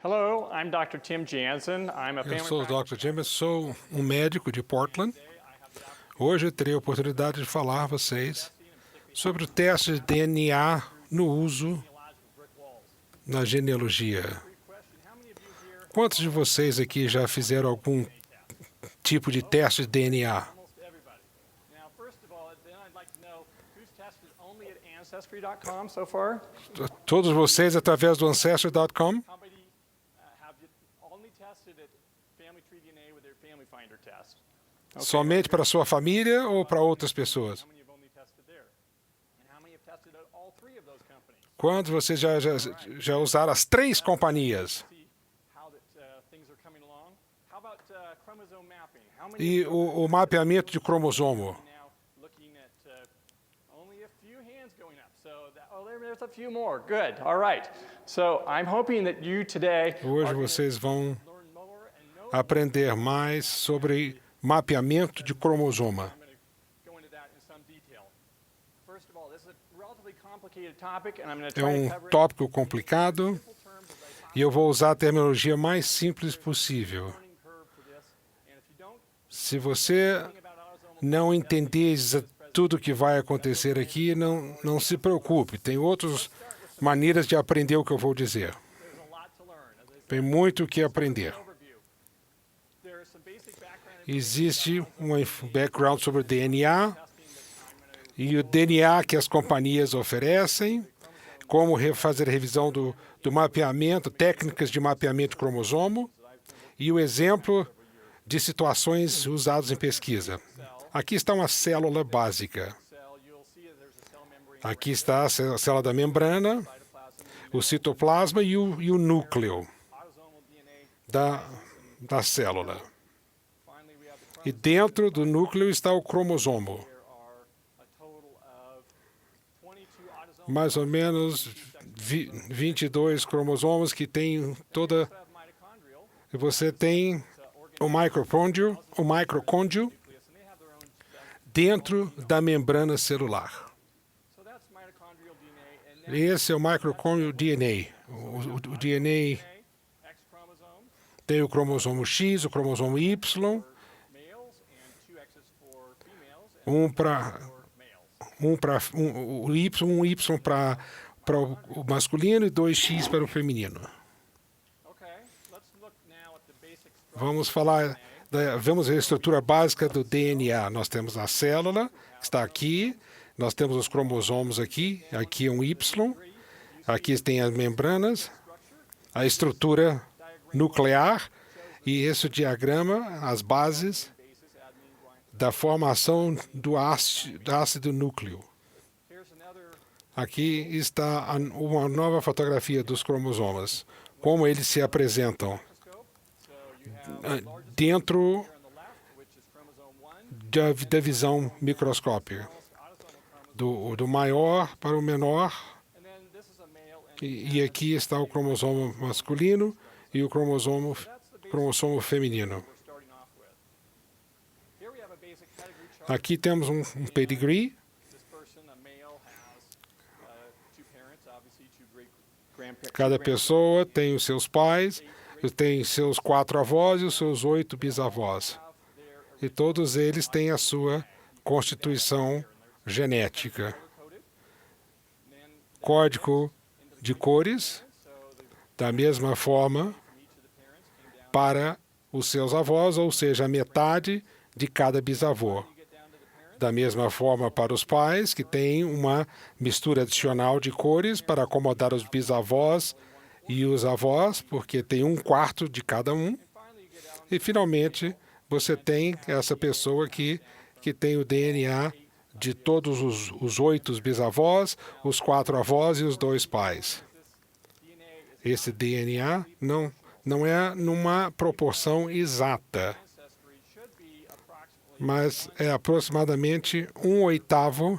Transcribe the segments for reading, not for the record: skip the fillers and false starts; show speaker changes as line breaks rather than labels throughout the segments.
Hello, I'm Dr. Tim Jansen. I'm a
Eu
family
sou o
practice.
Dr. James, sou um médico de Portland. Hoje eu terei a oportunidade de falar a vocês sobre o teste de DNA no uso na genealogia. Quantos de vocês aqui já fizeram algum tipo de teste de DNA?
Almost everybody. Now, first of all, then I'd like to know who's tested only at Ancestry.com so far?
Todos vocês através do Ancestry.com?
How many have you only tested at Family Tree DNA with their Family Finder test? Okay,
Somente para a sua família ou para outras pessoas?
how many have only tested there? And how many have tested at all three of those companies?
Quantos vocês já usaram as três companhias?
See how that things are coming along. How about chromosome mapping? How many
E o mapeamento de cromossomo?
now looking at only a few hands going up. So, there's a few more. Good. All right. So, I'm hoping that you today
Hoje
are gonna
vocês vão
learn more and know.
aprender mais sobre mapeamento de cromosoma.
I'm going to go into that in some detail. First of all, this is a relatively complicated topic, and I'm going to
É
try to
um
cover it
tópico complicado
in simple terms as I
e eu vou usar a terminologia mais simples possível.
learning curve for this. And if you don't
Se você
think about autosomal,
não entender tudo o que vai acontecer aqui, não se preocupe. Tem outras maneiras de aprender o que eu vou dizer.
there's a lot to learn. As I said,
Tem muito o que aprender.
overview. There are some basic background
Existe um background sobre o DNA
testing that I'm going to
e o DNA que as companhias oferecem, como fazer revisão do mapeamento, técnicas de mapeamento de cromossomo e o exemplo de situações usadas em pesquisa. Aqui está uma célula básica.
cell, you'll see that there's a cell membrane
Aqui está a célula da membrana,
cytoplasm.
o citoplasma e o núcleo
Autosomal DNA.
da célula.
Finally, we have the
E dentro do núcleo está o cromossomo.
There are a total of 22 autosomal
Mais ou menos 22 cromossomos que tem toda.
of mitochondrial
E você tem o microcôndrio
nucleus, and they have their own
dentro da membrana celular.
So that's mitochondrial DNA, and then
Esse é o microcôndrio DNA. O DNA
X chromosome
tem o cromossomo X, o cromossomo Y,
for males and 2 X's for females and
um para
for males.
um Y para o masculino e 2X para o feminino.
Okay, let's look now at the basic structure.
Vamos falar, vamos ver a estrutura básica do DNA. Nós temos a célula, que está aqui, nós temos os cromossomos aqui é um Y, aqui tem as membranas, a estrutura nuclear e esse diagrama, as bases
Bases, adenine, guanine.
da formação do ácido núcleo.
Here's another
Aqui está uma nova fotografia dos cromossomas, como eles se apresentam
microscope. So you have
dentro
here on the left, which is chromosome 1,
da visão microscópica,
autosomal chromosome,
do maior para o menor,
and then this is a male and
e aqui está o cromossomo masculino e o cromossomo feminino.
we're starting off with. Here we have a basic pedigree chart.
Aqui temos um pedigree.
This person, a male, has two parents, obviously two great grandparents.
Cada pessoa tem os seus pais, tem seus 4 avós e os seus 8 bisavós. E todos eles têm a sua constituição genética. Código de cores, da mesma forma, para os seus avós, ou seja, a metade de cada bisavô. Da mesma forma para os pais, que têm uma mistura adicional de cores para acomodar os bisavós e os avós, porque tem 1/4 de cada um. E, finalmente, você tem essa pessoa aqui que tem o DNA de todos os 8 bisavós, os 4 avós e os 2 pais. Esse DNA não é numa proporção exata,
Ancestry should be approximately
mas é aproximadamente 1/8
5% from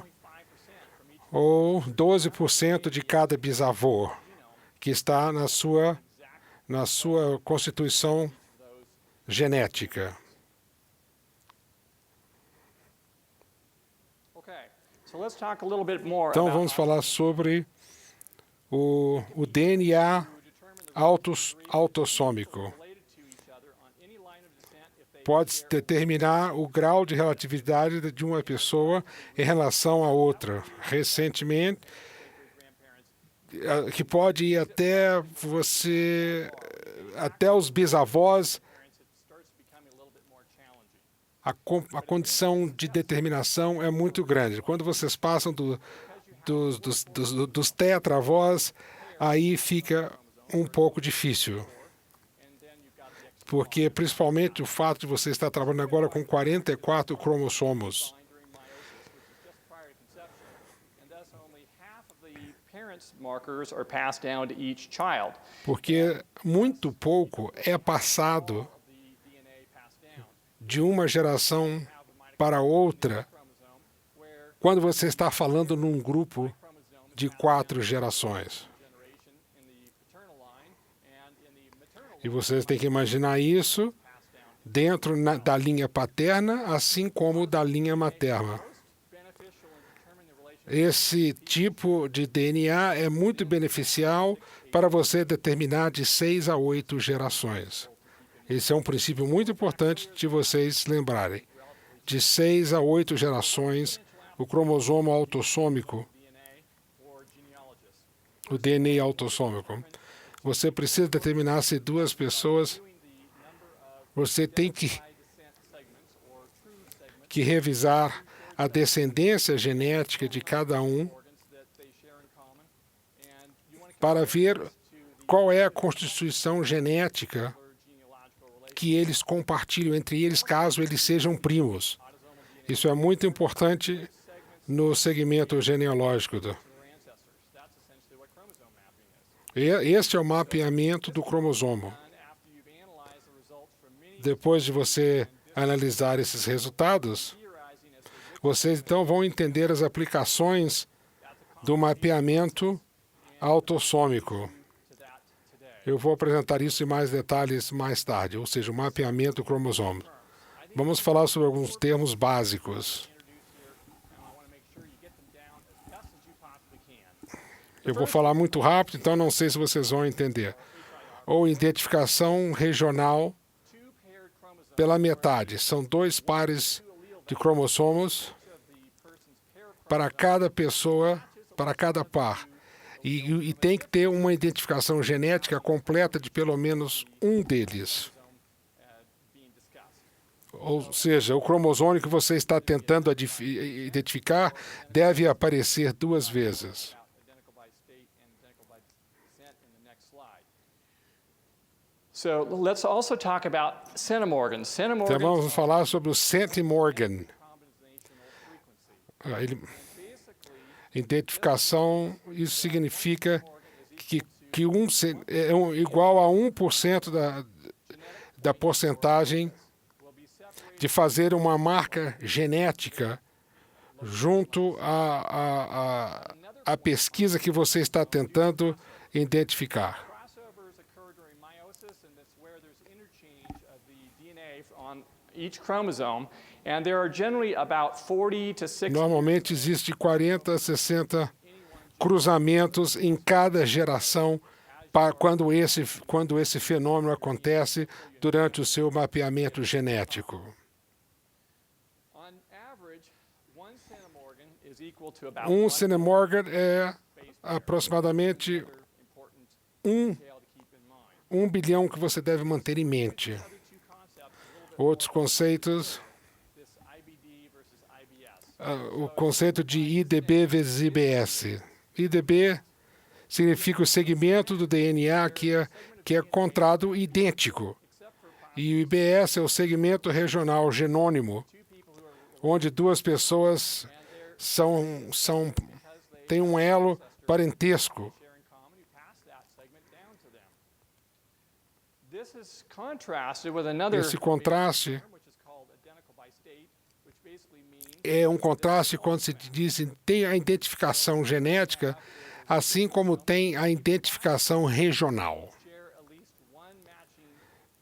each
ou 12% de cada bisavô que está na sua constituição genética.
Okay, so let's talk a little bit more
Então
about
vamos falar sobre o DNA
to determine the
autossômico.
related to each other on any line of descent if they
Pode determinar o grau de relatividade de uma pessoa em relação a outra. Recentemente,
grandparents
que pode ir até os bisavós.
parents it starts becoming a little bit more challenging.
A condição de determinação é muito grande. Quando vocês passam dos tetravós, aí fica um pouco difícil.
And then you've got the X
Porque, principalmente, o fato de você estar trabalhando agora com 44 cromossomos.
during meiosis, which is just prior to conception, and thus only half of the parents' markers are passed down to each child.
Porque muito pouco é passado
The DNA passed down
de uma geração
have the
para outra
chromosome, where
quando você está falando num grupo
chromosome
de 4 gerações.
generation in the paternal line and in the maternal
E vocês têm que imaginar isso
passed down.
dentro da linha paterna, assim como da linha materna.
Beneficial in determining the relationship
Esse tipo de DNA é muito beneficial para você determinar de 6 a 8 gerações. Esse é um princípio muito importante de vocês lembrarem. De 6 a 8 gerações, o cromossomo autossômico,
DNA or genealogists.
o DNA autossômico. Você precisa determinar se duas pessoas,
Doing the number of
você tem que
high descent segments or true segments
revisar a descendência genética de cada um
organs that they share in common, and you want to
para ver
to the
qual é a constituição genética
or genealogical relationship.
que eles compartilham entre eles, caso eles sejam primos. Isso é muito importante no segmento genealógico.
Their ancestors. That's essentially what chromosome mapping is.
Este é o mapeamento do cromossomo.
And after you've analyzed the results from many
Depois de você analisar esses resultados,
theorizing as to which
vocês então vão entender as aplicações do mapeamento autossômico.
to that today.
Eu vou apresentar isso em mais detalhes mais tarde, ou seja, o mapeamento do cromossomo. Vamos falar sobre alguns termos básicos.
Introduce here, and I want to make sure you get them down as best as you possibly can.
Eu vou falar muito rápido, então não sei se vocês vão entender. Ou identificação regional
Two paired chromosomes
pela metade. São 2 pares de cromossomos
of the person's pair
para cada pessoa, para cada par. E tem que ter uma identificação genética completa de pelo menos um deles.
being discussed.
Ou seja, o cromossomo que você está tentando identificar deve aparecer 2 vezes.
Identical by state and identical by descent in the next slide. So let's also talk about centimorgans.
Então
Centimorgans
vamos falar sobre o centimorgan.
combinational frequency.
Ele,
Basically,
identificação, isso significa que igual a 1% da porcentagem
will be separated
de fazer uma marca genética junto à pesquisa que você está tentando identificar.
crossovers occur during meiosis, and that's where there's interchange of the DNA on each chromosome, and there are generally about 40 to 60
Normalmente existe 40 a 60 cruzamentos em cada geração quando esse fenômeno acontece durante o seu mapeamento genético.
On average, one centimorgan is equal to about
Um
one
centimorgan é aproximadamente
important
1
detail to keep in mind.
bilhão que você deve manter em mente.
Other two concepts, a little bit
Outros conceitos,
this IBD versus IBS.
o conceito de IDB vezes IBS. IDB significa o segmento do DNA que é encontrado idêntico. E o IBS é o segmento regional genônimo, onde 2 pessoas têm um elo parentesco.
Share in common, you pass that segment down to them. This is contrasted with another
Esse contraste
term, which is called identical by state, which basically means
é um contraste quando se diz tem a identificação genética, assim como tem a identificação regional.
share at least one matching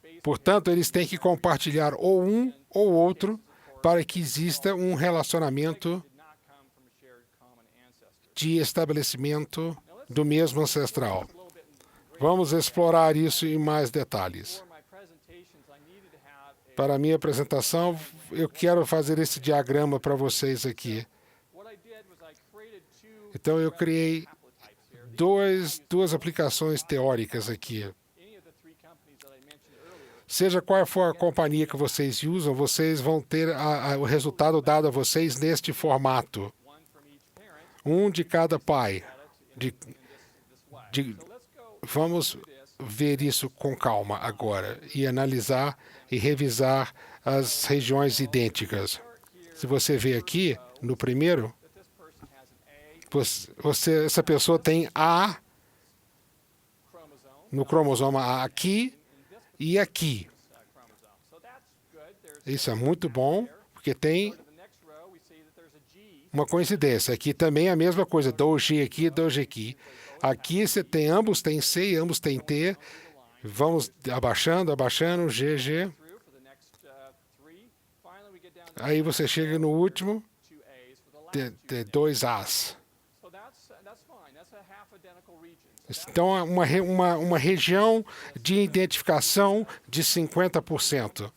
base
Portanto, eles têm que compartilhar ou um ou outro para que exista um relacionamento
did not come from a shared common ancestor.
de estabelecimento do mesmo ancestral.
A little bit in
Vamos explorar isso em mais detalhes.
For my presentations, I needed to have a
Para a minha apresentação, eu quero fazer esse diagrama para vocês aqui.
what I did was I created two
Então, eu criei
haplotypes here.
duas aplicações teóricas aqui.
Any of the three companies that I mentioned earlier,
Seja qual for a companhia que vocês usam, vocês vão ter o resultado dado a vocês neste formato.
one from each parent,
Um de cada pai. De-
this way.
de-
So let's go
vamos ver isso com calma agora e analisar e revisar as regiões idênticas. Se você vê aqui, no primeiro,
that this person has an A
essa pessoa tem A
chromosome
no cromosoma A aqui e aqui.
chromosome. So that's good. There's
Isso é muito bom, porque tem
to the next row, we see that there's a G.
uma coincidência. Aqui também é a mesma coisa, 2G aqui, 2G aqui. Aqui você tem, ambos têm C e ambos têm T. Vamos abaixando, GG.
Through for the next three. Finally, we get down to
Aí você chega no último,
two A's for the last
de 2As.
So that's fine. That's a half identical region.
Então, é uma região de identificação de 50%.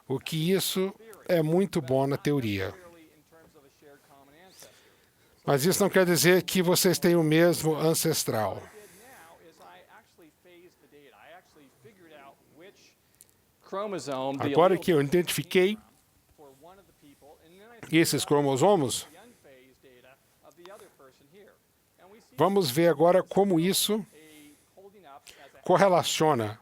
O que isso é muito bom na teoria.
Clearly, in terms of a shared common ancestor.
Mas isso não quer dizer que vocês têm o mesmo ancestral.
What I did now is I actually phased the data. I actually figured out which chromosome the
Agora
allele
que eu identifiquei
for one of the people, and then I
esses cromossomos,
the unphased data of the other person here. And we see
vamos ver agora como isso
a holding up as a
correlaciona.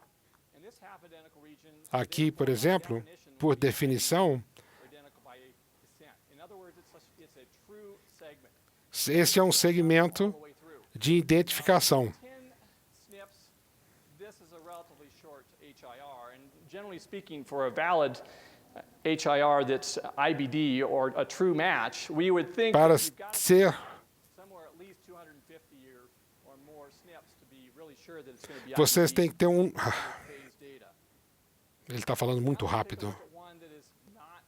and this half identical region
Aqui, por exemplo, por definição,
identical by descent. In other words, it's a true segment
esse é um segmento
all the way through.
de identificação.
10 SNPs, this is a relatively short HIR, and generally speaking, for a valid HIR that's IBD or a true match, we would think
Para
that you've got to
ser,
somewhere at least 250 or more SNPs to be really sure that it's going to be
vocês
IBD
têm que ter um...
phase data.
Ele está falando muito
Now let's take a
rápido.
look at one that is not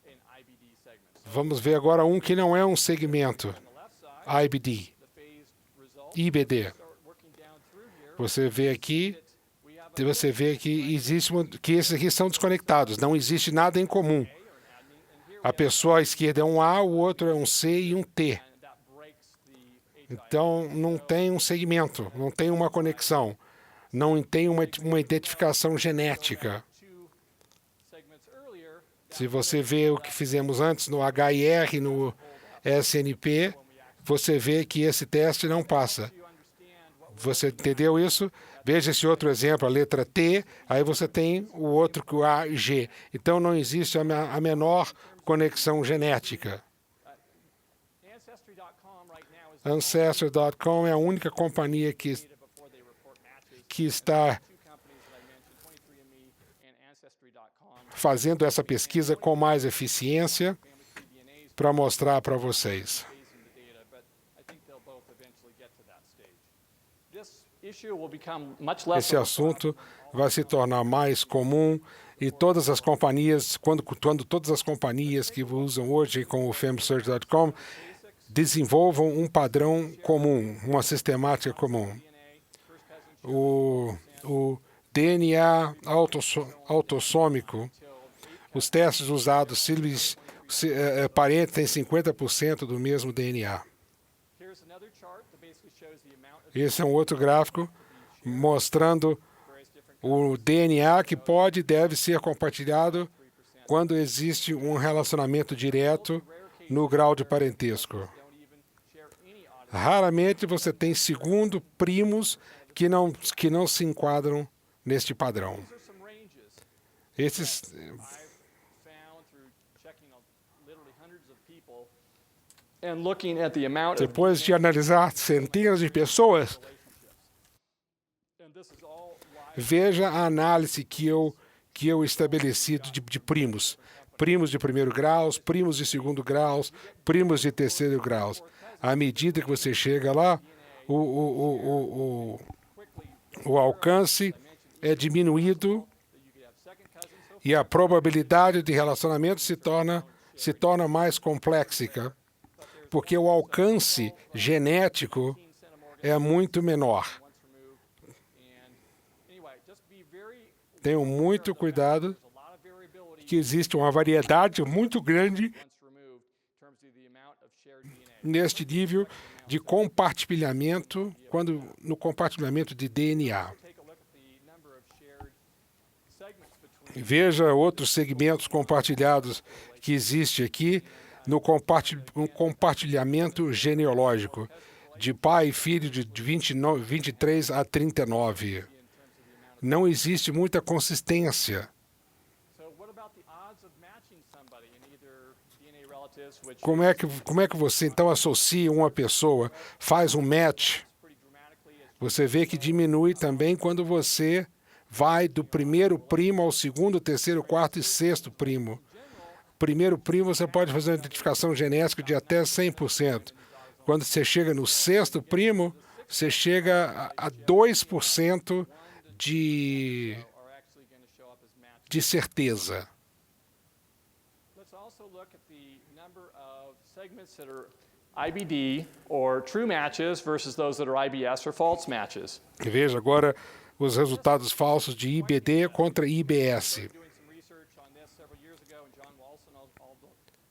an IBD segment. So
Vamos ver agora um que não é um segmento
on the left side,
IBD,
the phased result,
IBD.
start working down through here.
Você vê aqui,
that we have a
você vê que que esses aqui são desconectados. Não existe nada em comum.
A or an adenine, and here
A pessoa à esquerda é um A, o outro é um C e um T.
and that breaks the HIR.
Então, não tem um segmento, não tem uma conexão, não tem uma identificação genética.
Two segments earlier,
Se você vê o que fizemos antes no HIR, no SNP, você vê que esse teste não passa.
you understand what
Você entendeu isso? Veja esse outro exemplo, a letra T, aí você tem o outro que o A e G. Então, não existe a menor conexão genética.
Ancestry.com right now is the
Ancestry.com é a única companhia
data before they report matches.
que está
Two companies that I mentioned, 23andMe and Ancestry.com,
fazendo essa pesquisa com mais eficiência
family tree DNAs
para mostrar para vocês.
phasing the data, but I think they'll both eventually get to that stage. This issue will become much less
Esse
of a
assunto vai se tornar mais comum e todas as companhias, quando todas as companhias que usam hoje com o FamSearch.com desenvolvam um padrão comum, uma sistemática comum.
DNA, first cousin
O DNA autossômico, os testes usados, parentes têm 50% do mesmo DNA.
Here's another chart that basically shows the amount of
Esse é um outro gráfico mostrando
various different
o DNA que pode e deve ser compartilhado quando existe um relacionamento direto no grau de parentesco.
don't even share any odd.
Raramente você tem segundo primos que não se enquadram neste padrão.
These are some ranges
Esses
I've found through checking literally hundreds of people and looking at the amount of
depois de analisar centenas de pessoas,
and this is all live
veja a análise que eu estabeleci de primos. Primos de primeiro grau, primos de segundo grau, primos de terceiro grau. À medida que você chega lá, o alcance é diminuído
that you could have second cousins, so
e a probabilidade de relacionamento se torna mais complexa, porque o alcance genético é muito menor.
once removed, anyway, just be very
Tenham muito cuidado
there's a lot of variability
que existe uma variedade muito grande
once removed in terms of the amount of shared DNA.
neste nível de compartilhamento, no compartilhamento de DNA.
Take a look at the number of shared segments between
Veja outros segmentos compartilhados que existe aqui no compartilhamento genealógico, de pai e filho de 23 a 39. Não existe muita consistência.
So what about the odds of matching somebody in either DNA relatives, which
Como é que você então associa uma pessoa, faz um match?
pretty dramatically as
Você vê que diminui também quando você vai do primeiro primo ao segundo, terceiro, quarto e sexto primo. Primeiro primo, você pode fazer uma identificação genética de até 100%. Quando você chega no sexto primo, você chega a 2%
are actually going to show up as matches.
de certeza.
Let's also look at the number of segments that are IBD or true matches versus those that are IBS or false matches.
Veja agora os resultados falsos de IBD contra IBS.
Doing some research on this several years ago, and John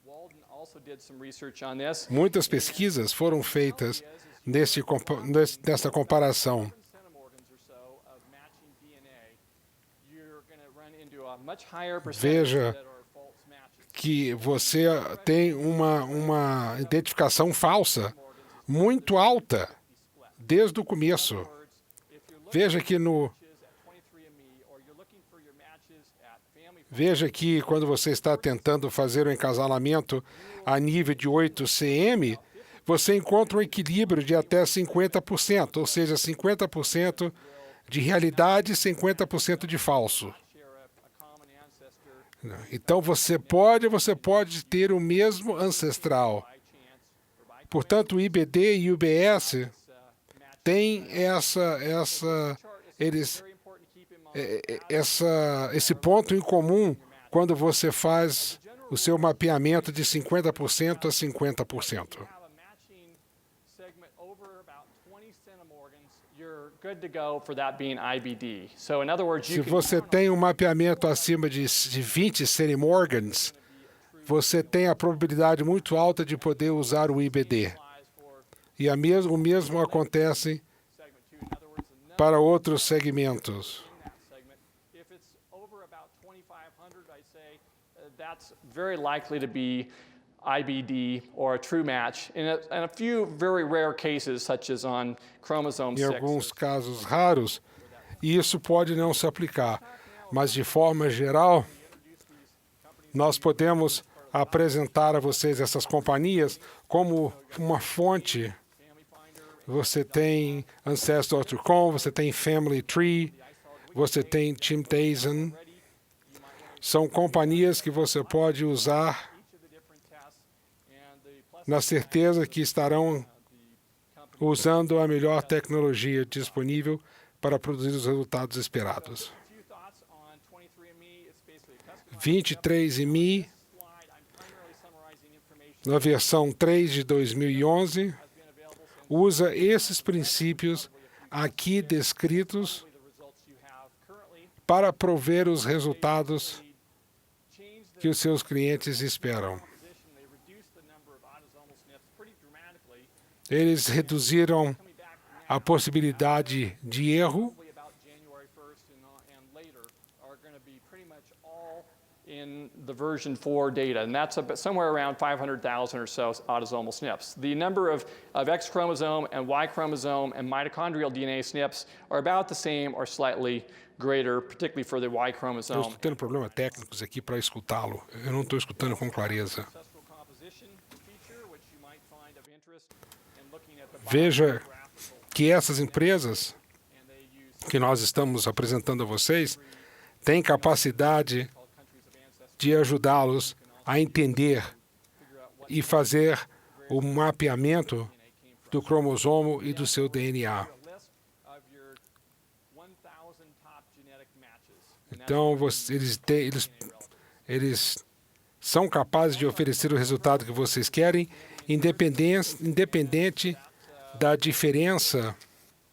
Walden also did some research on this.
Muitas pesquisas foram feitas nesta comparação.
7 centimorgans or so of matching DNA, you're going to run into a much higher percentage
Veja
that are false matches.
que você tem uma identificação falsa muito alta desde o começo.
If you're looking
Veja que no
at 23andMe or you're looking for your matches at family
Veja que quando você está tentando fazer o encasalamento a nível de 8cm, você encontra um equilíbrio de até 50%, ou seja, 50% de realidade e 50% de falso.
share a common ancestor
Então você pode ter o mesmo ancestral.
by chance or by
Portanto, o IBD e o UBS
match.
têm
Very important to keep in mind.
esse ponto em comum quando você faz o seu mapeamento de 50% a 50%.
Have a matching segment over about 20 centimorgans, you're good to go for that being IBD. So in other words,
Se
you can
você tem um mapeamento acima de 20 centimorgans, você tem a probabilidade muito alta de poder usar o IBD.
utilize for
E o mesmo acontece
segment 2. In other words, the number
para outros segmentos.
in that segment, if it's over about 2,500, I say that's very likely to be IBD or a true match. In a few very rare cases, such as on chromosome
Em
6.
alguns casos raros, isso pode não se aplicar, mas de forma geral, nós podemos apresentar a vocês essas companhias como uma fonte.
Family Finder,
Você tem Ancestry.com, você tem Family Tree, você tem Chimthason. São companhias que você pode usar
each of the different tests, and the plus
na certeza que estarão usando a melhor tecnologia disponível para produzir os resultados esperados.
few thoughts on 23andMe. It's basically a customized
23andMe,
slide. I'm primarily summarizing information
na versão 3 de 2011,
that's been available since
usa esses princípios aqui descritos
the results you have currently.
para prover os resultados
Change the
que os seus clientes esperam.
composition. They reduce the number of autosomal SNPs pretty dramatically.
Eles reduziram
Coming back
a possibilidade de erro.
probably about January 1st and later are going to be pretty much all in the version 4 data, and that's somewhere around 500,000 or so autosomal SNPs. The number of X chromosome and Y chromosome and mitochondrial DNA SNPs are about the same or slightly greater, particularly for the Y
Eu
chromosome.
estou tendo problemas técnicos aqui para escutá-lo. Eu não estou escutando com clareza.
Ancestral composition feature, which you might find of interest in looking at the
Veja
biographical,
que essas empresas
and they use
que nós estamos apresentando a vocês têm capacidade
called countries of ancestry
de ajudá-los a entender
figure out what
e fazer o mapeamento
DNA came from.
do cromossomo e do seu DNA.
A list of your 1,000 top genetic matches. And that's
Então, eles são capazes de oferecer o resultado que vocês querem, independente da diferença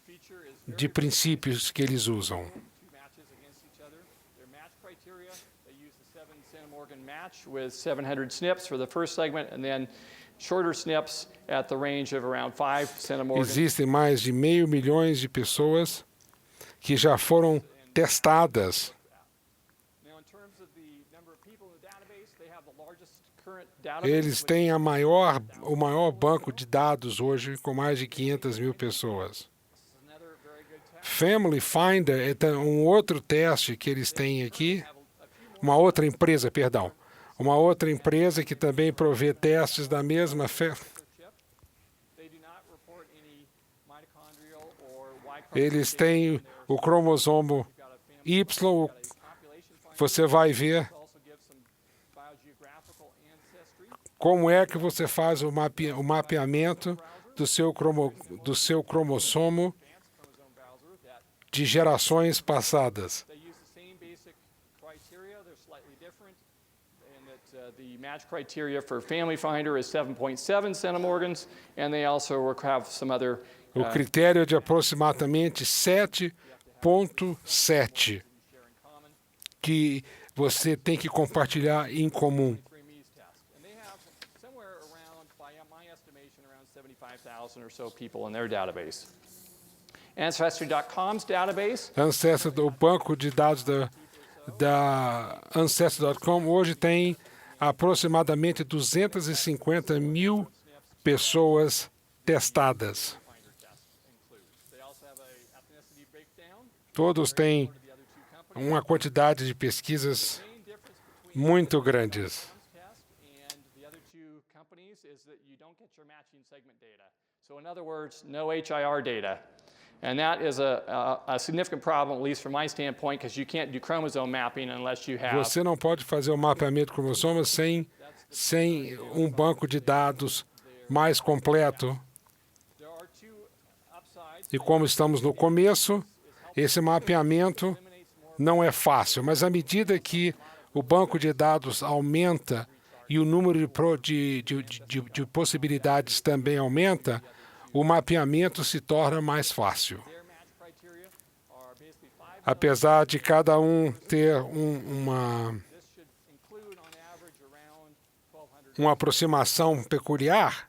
feature is
de princípios que eles usam.
two match with 700 SNPs for the first segment, and then shorter SNPs at the range of around 5 centimorgans.
Existem mais de 500 milhões de pessoas que já foram testadas.
Now, in terms of the number of people in the database, they have the largest current database.
Eles têm o maior banco de dados hoje, com mais de 500 mil pessoas.
Another very good test.
Family Finder é um outro teste que eles têm aqui. Uma outra empresa, perdão. Uma outra empresa que também provê testes da mesma
Chip. They do not report any mitochondrial or Y
Eles têm o cromossomo Y.
population finder.
Você vai ver
Also gives some biogeographical ancestry.
como é que você faz o mapeamento do seu cromossomo
Advanced chromosome browser that
de gerações passadas.
they use the same basic criteria. They're slightly different in that the match criteria for Family Finder is 7.7 centimorgans, and they also have some other
O critério é de aproximadamente 7,7
share in common.
que você tem que compartilhar em comum.
Three Mies test. And they have somewhere around, by my estimation, around 75,000 or so people in their database. Ancestry.com's database
Ancestry, o banco de dados da Ancestry.com hoje tem aproximadamente 250 mil pessoas testadas.
finder test includes. They also have a ethnicity breakdown.
Todos têm
The other two companies.
uma quantidade de pesquisas
Main difference between
muito grandes.
test and the other two companies is that you don't get your matching segment data. So in other words, no HIR data. And that is a significant problem, at least from my standpoint, because you can't do chromosome mapping unless you have
Você não pode fazer o mapeamento de cromossomas sem um banco de dados mais completo.
There are two upsides.
E como estamos no começo, esse mapeamento
Eliminates more
não é fácil, mas à medida que o banco de dados aumenta e o número de possibilidades também aumenta, o mapeamento se torna mais fácil.
their match criteria are basically 5.
Apesar de cada um ter uma
This should include on average around 1,200.
uma aproximação peculiar,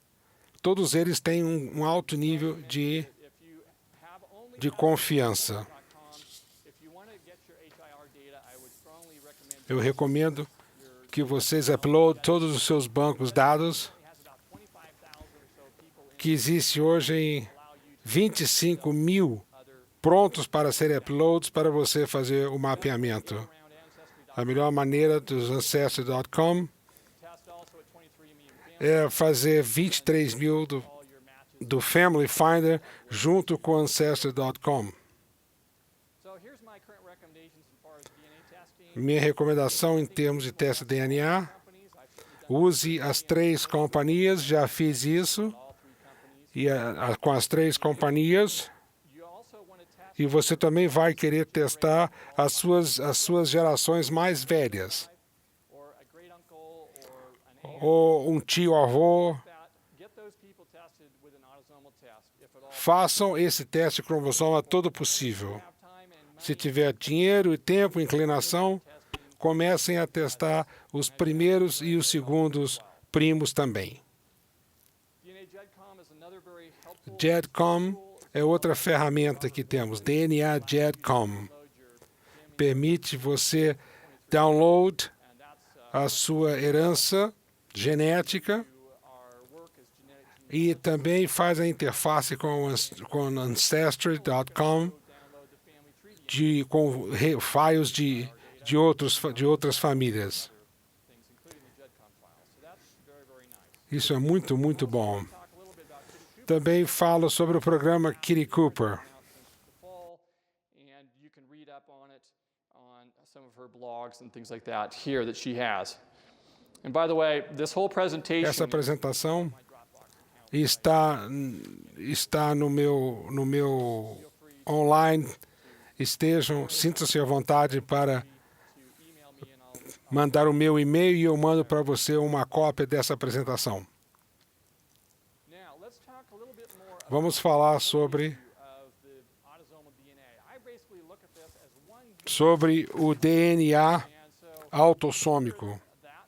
todos eles têm um alto nível
If you have only
de confiança.
.com, if you want to get your HIR data, I would strongly recommend
Eu recomendo que vocês upload todos os seus bancos dados,
it has about 25,000 or so people in
que existe hoje em
allow you to
25 mil
other
prontos para serem uploads para você fazer o mapeamento.
around ancestry.com.
A melhor maneira dos Ancestry.com
Test also at 23andMe and Family,
é fazer 23 mil
all your matches.
do Family Finder junto com Ancestry.com.
So here's my current recommendations as far as DNA testing.
Minha recomendação em termos de teste de DNA,
Companies, I've certainly done
use as 3 companhias, já fiz isso,
all 3 companies.
e com as 3 companhias,
You also want to test
e você também vai querer testar as suas gerações mais velhas,
or a great uncle or an aunt
ou um tio-avô.
that. Get those people tested with an autosomal test if at all.
Façam esse teste de cromossomo todo possível.
Have time and money
Se tiver dinheiro e tempo, inclinação,
testing.
comecem a testar os primeiros e os segundos primos também.
DNA GEDCOM is another very helpful
GEDCOM é outra ferramenta que temos, DNA GEDCOM.
download your
Permite você download
and that's
a sua herança genética
our work as genetic
e também faz a interface com Ancestry.com
download the family tree
com files de outras famílias.
things, including the GEDCOM file. So that's very, very nice.
Isso é muito, muito bom.
Talk a little bit about Kitty Cooper
Também falo sobre o programa Kitty Cooper.
now since the fall, and you can read up on it on some of her blogs and things like that here that she has. And by the way, this whole presentation
Essa apresentação
my Dropbox account.
está no meu online. Estejam, sintam-se à vontade para
To email me and I'll
mandar o meu e-mail e eu mando para você uma cópia dessa apresentação.
now let's talk a little bit more
Vamos falar sobre
of the autosomal DNA. I basically look at this as one
o DNA
and so
autossômico.
that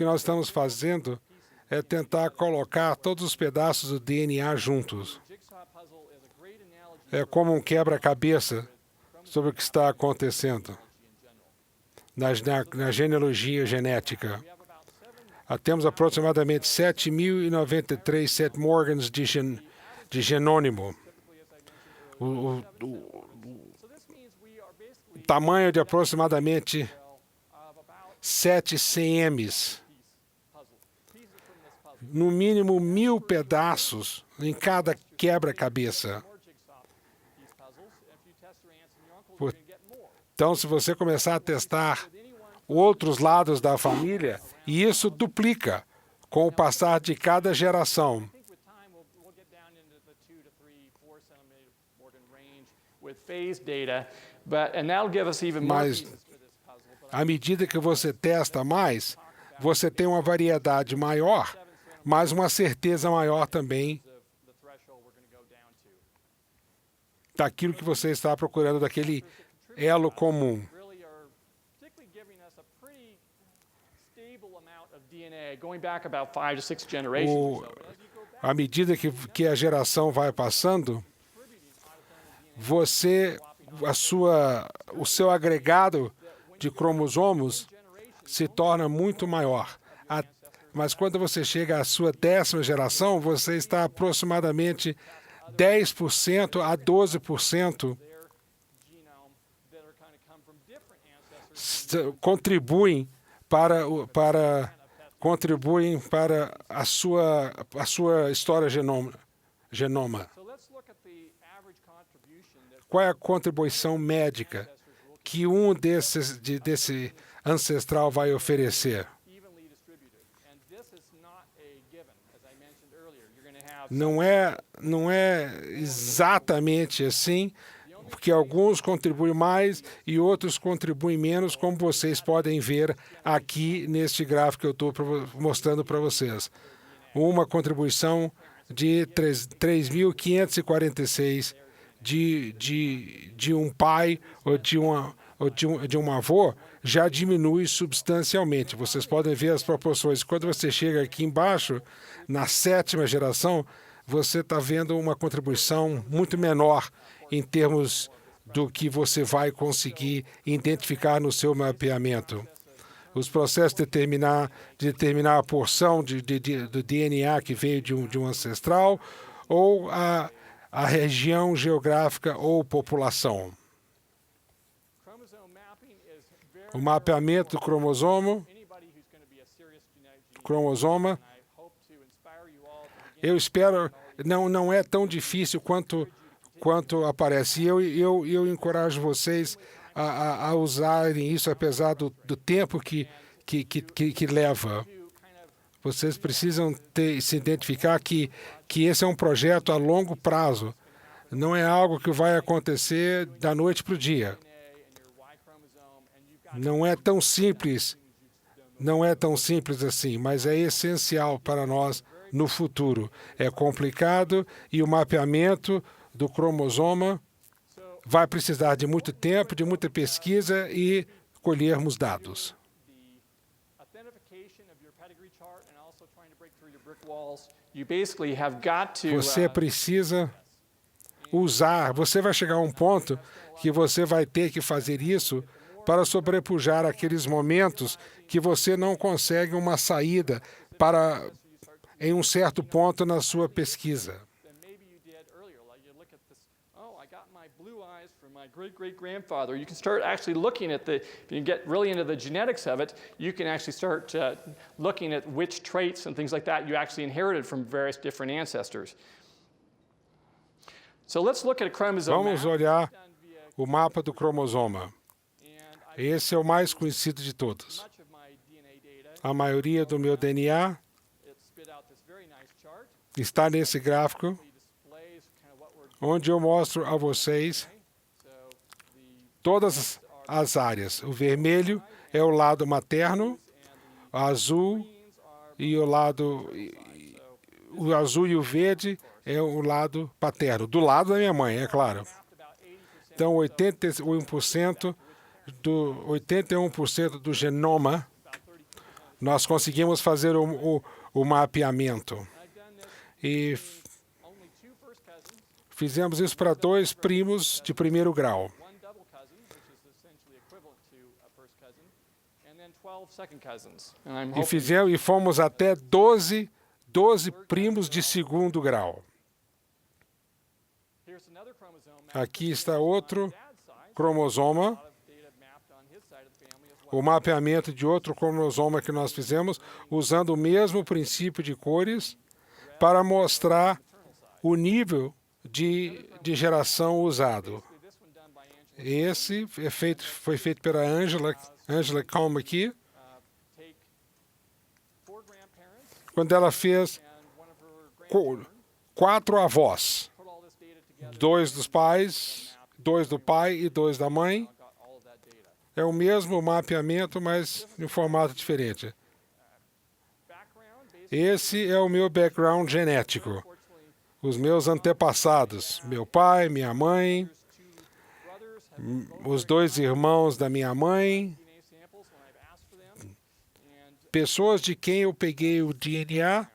que nós estamos fazendo é tentar colocar todos os pedaços do DNA juntos. É como um quebra-cabeça sobre o que está acontecendo na genealogia genética. Temos aproximadamente 7.093 Seth Morgans de genônimo. O tamanho de aproximadamente 7 cms. No mínimo 1.000 pedaços em cada quebra-cabeça. Então, se você começar a testar outros lados da família, e isso duplica com o passar de cada geração. Mas, à medida que você testa mais, você tem uma variedade maior, mas uma certeza maior também daquilo que você está procurando, daquele elo comum. À medida que a geração vai passando, o seu agregado de cromossomos se torna muito maior. Mas quando você chega à sua 10ª geração, você está aproximadamente 10% a 12% contribuem para a sua história genoma. Qual é a contribuição médica que desse ancestral vai oferecer? Não é exatamente assim, porque alguns contribuem mais e outros contribuem menos, como vocês podem ver aqui neste gráfico que eu estou mostrando para vocês. Uma contribuição de 3.546 de um pai ou de um avô já diminui substancialmente. Vocês podem ver as proporções. Quando você chega aqui embaixo, na 7ª geração, você está vendo uma contribuição muito menor em termos do que você vai conseguir identificar no seu mapeamento. Os processos de determinar a porção do DNA que veio de um ancestral ou a região geográfica ou população. O mapeamento do cromossoma, eu espero, não é tão difícil quanto aparece. Eu encorajo vocês a usarem isso, apesar do tempo que leva. Vocês precisam se identificar que esse é um projeto a longo prazo. Não é algo que vai acontecer da noite para o dia. Não é tão simples assim, mas é essencial para nós no futuro. É complicado e o mapeamento do cromossoma vai precisar de muito tempo, de muita pesquisa e colhermos dados. Você precisa usar, você vai chegar a um ponto que você vai ter que fazer isso para sobrepujar aqueles momentos que você não consegue uma saída em um certo ponto na sua pesquisa. My great-great-grandfather. You can start actually looking at if you get really into the genetics of it, you can actually start looking at which traits and things like that you actually inherited from various different ancestors. So let's look at a chromosome. Vamos olhar o mapa do cromossoma. Esse é o mais conhecido de todos. A maioria do meu DNA está nesse gráfico, onde eu mostro a vocês todas as áreas. O vermelho é o lado materno, o azul e o verde é o lado paterno, do lado da minha mãe, é claro. Então, 81% do genoma nós conseguimos fazer o mapeamento.
I've done this
E
only 2 first cousins,
fizemos isso para 2 primos de primeiro grau.
1 double cousin, which is essentially equivalent to a first cousin, and then 12 second cousins. And I'm hoping
E fomos até 12 primos de segundo grau.
here's another chromosome.
Aqui está outro
Dad's side.
cromosoma,
A lot of data mapped on his side of the family as well.
o mapeamento de outro cromosoma que nós fizemos, usando o mesmo princípio de cores para mostrar o nível de geração usado.
This one done by Angela.
Esse foi feito pela Angela Calm aqui,
Take 4 grandparents
quando ela fez
and one of her grandparents,
4 avós,
put all this data together,
2 dos pais, 2 do pai e 2 da mãe.
got all of that data.
É o mesmo mapeamento, mas em formato diferente.
Background, basically,
Esse é o meu background genético.
unfortunately,
Os meus antepassados, meu pai, minha mãe,
there's 2 brothers have been
os 2 irmãos da minha mãe,
DNA samples when I've asked for them. And
pessoas de quem eu peguei o DNA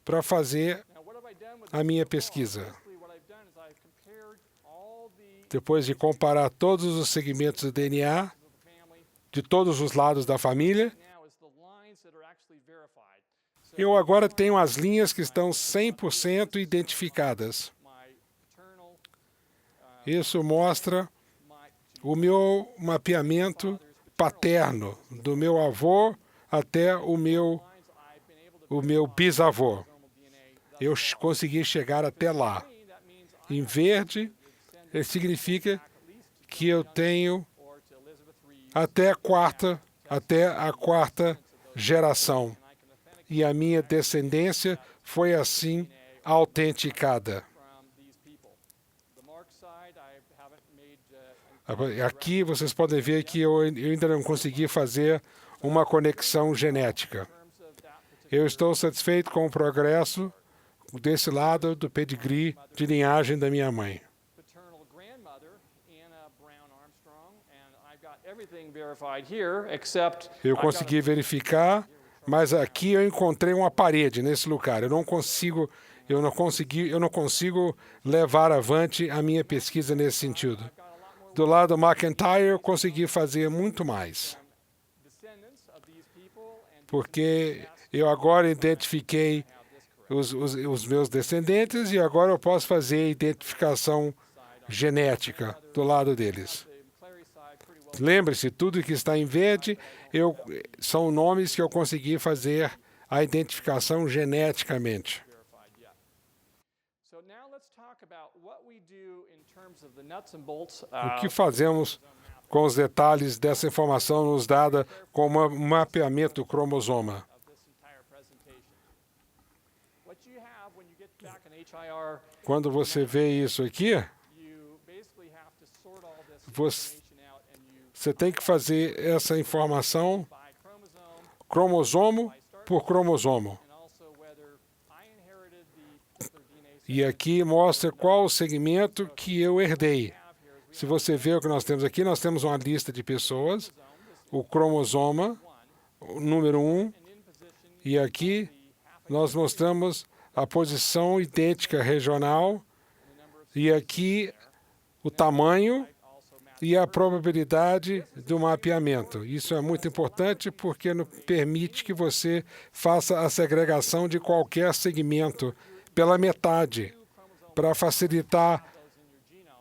para fazer
now what have I done with
a minha pesquisa.
basically what I've done is I've compared all the
Depois de comparar todos os segmentos do DNA
of the family
de todos os lados da família,
now is the lines that are actually verified. So
eu agora tenho as linhas que estão 100% identificadas.
my paternal,
Isso mostra
my
o meu mapeamento paterno, do meu avô até o meu
lines I've been able to
bisavô.
normal DNA.
Eu consegui chegar até lá.
That means I
Em verde, significa que eu tenho
or to Elizabeth Reed
até a quarta geração.
and I can authenticate
E a minha descendência foi assim autenticada.
from these people. The Mark side I haven't made
Aqui vocês podem ver que eu ainda não consegui fazer uma conexão genética.
in terms of that particular
Eu estou satisfeito com o progresso desse lado do pedigree de linhagem da minha mãe.
paternal grandmother, Anna Brown Armstrong, and I've got everything verified here except
Eu
I've got
consegui verificar, mas aqui eu encontrei uma parede nesse lugar. Eu não consigo levar avante a minha pesquisa nesse sentido.
got a lot more
Do lado McIntyre, eu consegui fazer muito mais,
descendants of these people and
porque eu agora identifiquei os meus descendentes e agora eu posso fazer a identificação genética do lado deles.
the Clary side pretty well
Lembre-se, tudo que está em verde são nomes que eu consegui fazer a identificação geneticamente.
verified yet. So now let's talk about what we do in terms of the nuts and bolts
O que fazemos com os detalhes dessa informação nos dada com o mapeamento do cromosoma?
of this entire presentation. What you have when you get back an HIR,
Quando você vê isso aqui,
you basically have to sort all this
Você-
information out and you
você tem que fazer essa informação
by chromosome
cromossomo por cromossomo.
and also whether I inherited the particular DNA set
E aqui mostra qual o segmento que eu herdei.
we have here is we
Se você vê o que nós temos aqui, nós temos uma lista de pessoas, o cromosoma, o número 1,
and in position
e aqui nós mostramos a posição idêntica regional, e aqui o tamanho
also map
e a probabilidade do mapeamento. Isso é muito importante porque permite que você faça a segregação de qualquer segmento pela metade, para facilitar
those in your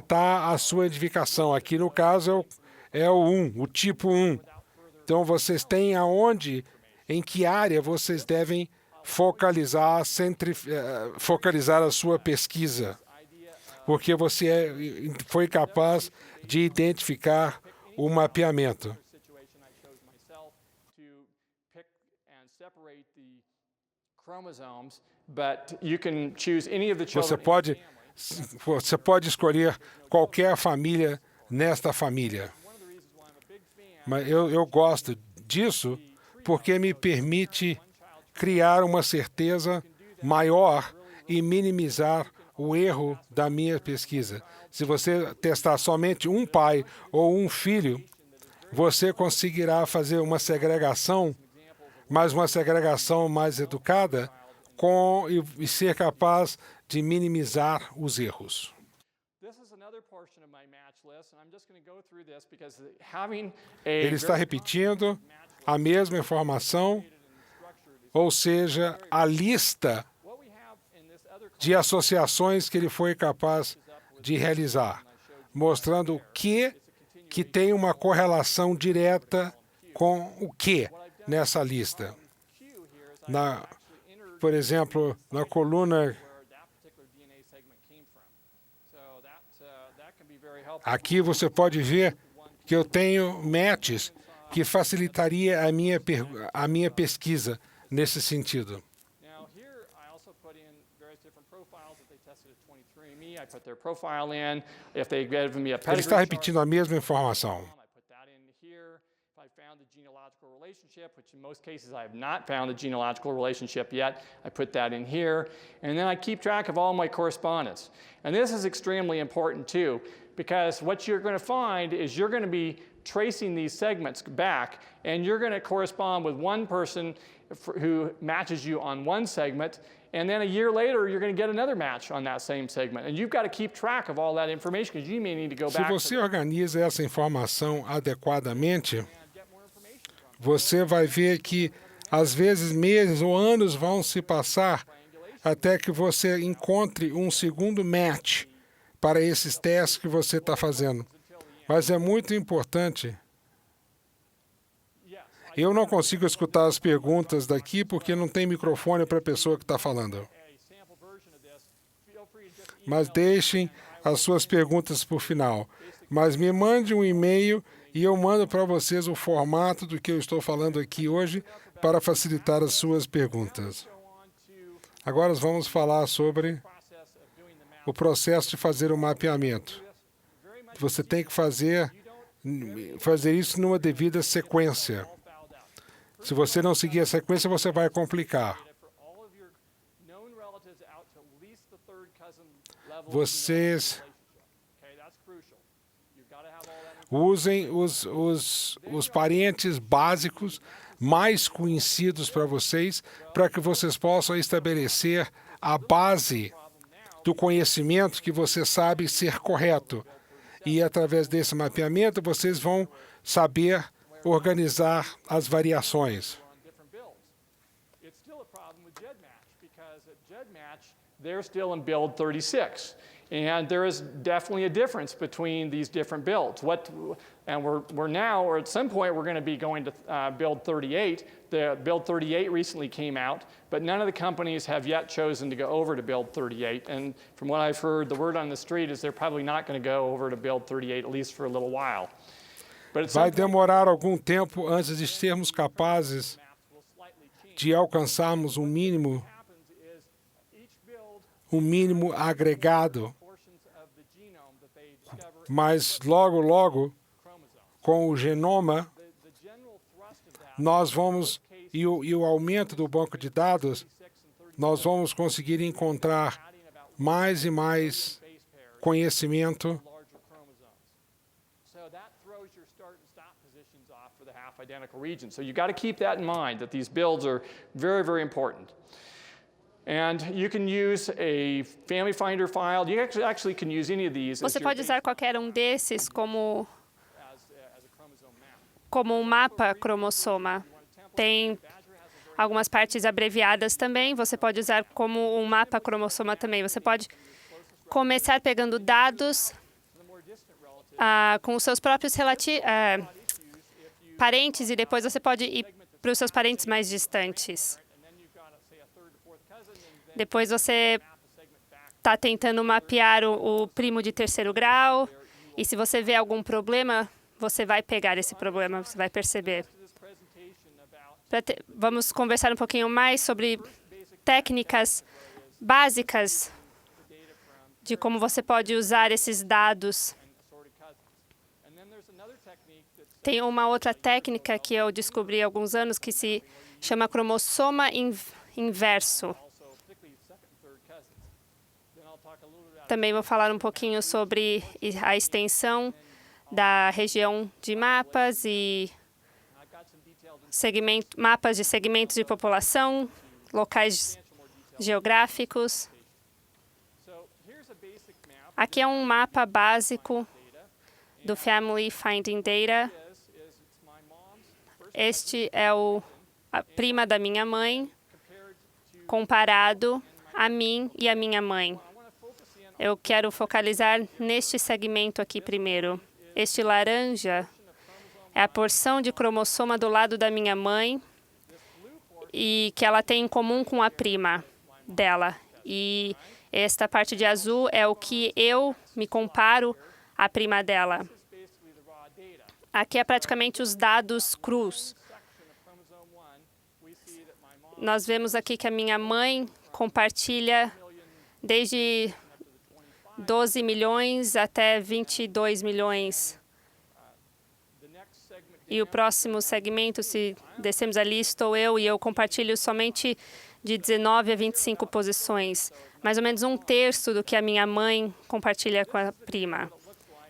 genome
a sua identificação. Aqui no caso é o 1, o tipo 1. Então vocês têm em que área vocês devem focalizar a sua pesquisa, porque você foi capaz de identificar o mapeamento.
situation I chose myself to pick and separate the chromosomes, but you can choose any of the children in the family.
Você pode escolher qualquer família nesta família.
One of the reasons why I'm a big fan
Mas eu gosto disso porque me permite criar uma certeza maior e minimizar o erro da minha pesquisa. Se você testar somente um pai ou um filho, você conseguirá fazer uma segregação mas uma segregação mais educada e ser capaz de minimizar os erros. Ele está repetindo a mesma informação, ou seja, a lista de associações que ele foi capaz de realizar, mostrando o que tem uma correlação direta com o que nessa lista. Por exemplo, na coluna aqui você pode ver que eu tenho matches que facilitaria a minha pesquisa nesse sentido. Ele está repetindo a mesma informação.
Which in most cases I have not found the genealogical relationship yet. I put that in here, and then I keep track of all my correspondence. And this is extremely important too, because what you're going to find is you're going to be tracing these segments back, and you're going to correspond with one person who matches you on one segment, and then a year later you're going to get another match on that same segment. And you've got to keep track of all that information because you may need to go back.
Se você organiza essa informação adequadamente, você vai ver que, às vezes, meses ou anos vão se passar até que você encontre um segundo match para esses testes que você está fazendo. Mas é muito importante. Eu não consigo escutar as perguntas daqui porque não tem microfone para a pessoa que está falando. Mas deixem as suas perguntas por final. Mas me mande um e-mail e eu mando para vocês o formato do que eu estou falando aqui hoje para facilitar as suas perguntas. Agora vamos falar sobre o processo de fazer o mapeamento. Você tem que fazer isso numa devida sequência. Se você não seguir a sequência, você vai complicar. Vocês usem os parentes básicos mais conhecidos para vocês, para que vocês possam estabelecer a base do conhecimento que você sabe ser correto. E, através desse mapeamento, vocês vão saber organizar as variações.
They're still in build 36. And there is definitely a difference between these different builds. And we're now, or at some point, we're going to be going to build 38. The build 38 recently came out, but none of the companies have yet chosen to go over to build 38. And from what I've heard, the word on the street is they're probably not going to go over to build 38, at least for a little while.
Vai demorar algum tempo antes de sermos capazes de alcançarmos um mínimo agregado, mas logo, com o genoma, nós vamos, e o aumento do banco de dados, nós vamos conseguir encontrar mais e mais conhecimento.
Identical region. So you've got to keep that in mind, that these builds are very, very important. And you can use a Family Finder file. You actually can use any of these.
Você pode usar qualquer um desses como um mapa cromossoma. Tem algumas partes abreviadas também. Você pode usar como um mapa cromossoma também. Você pode começar pegando dados com os seus próprios parentes e depois você pode ir para os seus parentes mais distantes. Depois você está tentando mapear o primo de terceiro grau e se você vê algum problema, você vai pegar esse problema, você vai perceber. Vamos conversar um pouquinho mais sobre técnicas básicas de como você pode usar esses dados. Tem uma outra técnica que eu descobri há alguns anos que se chama cromossoma inverso. Também vou falar um pouquinho sobre a extensão da região de mapas e mapas de segmentos de população, locais geográficos. Aqui é um mapa básico do Family Finding Data. Este é a prima da minha mãe, comparado a mim e a minha mãe. Eu quero focalizar neste segmento aqui primeiro. Este laranja é a porção de cromossoma do lado da minha mãe e que ela tem em comum com a prima dela. E esta parte de azul é o que eu me comparo à prima dela. Aqui é praticamente os dados crus. Nós vemos aqui que a minha mãe compartilha desde 12 milhões até 22 milhões. E o próximo segmento, se descemos ali, estou eu, e eu compartilho somente de 19 a 25 posições. Mais ou menos 1/3 do que a minha mãe compartilha com a prima.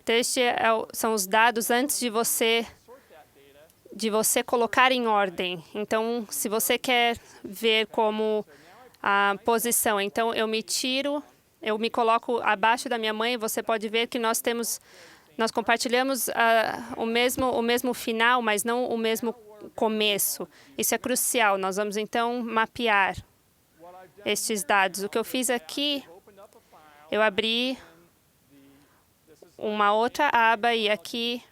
Então, são os dados antes de você colocar em ordem. Então, se você quer ver como a posição, então eu me coloco abaixo da minha mãe, e você pode ver que nós compartilhamos o mesmo final, mas não o mesmo começo. Isso é crucial. Nós vamos, então, mapear estes dados. O que eu fiz aqui, eu abri uma outra aba e aqui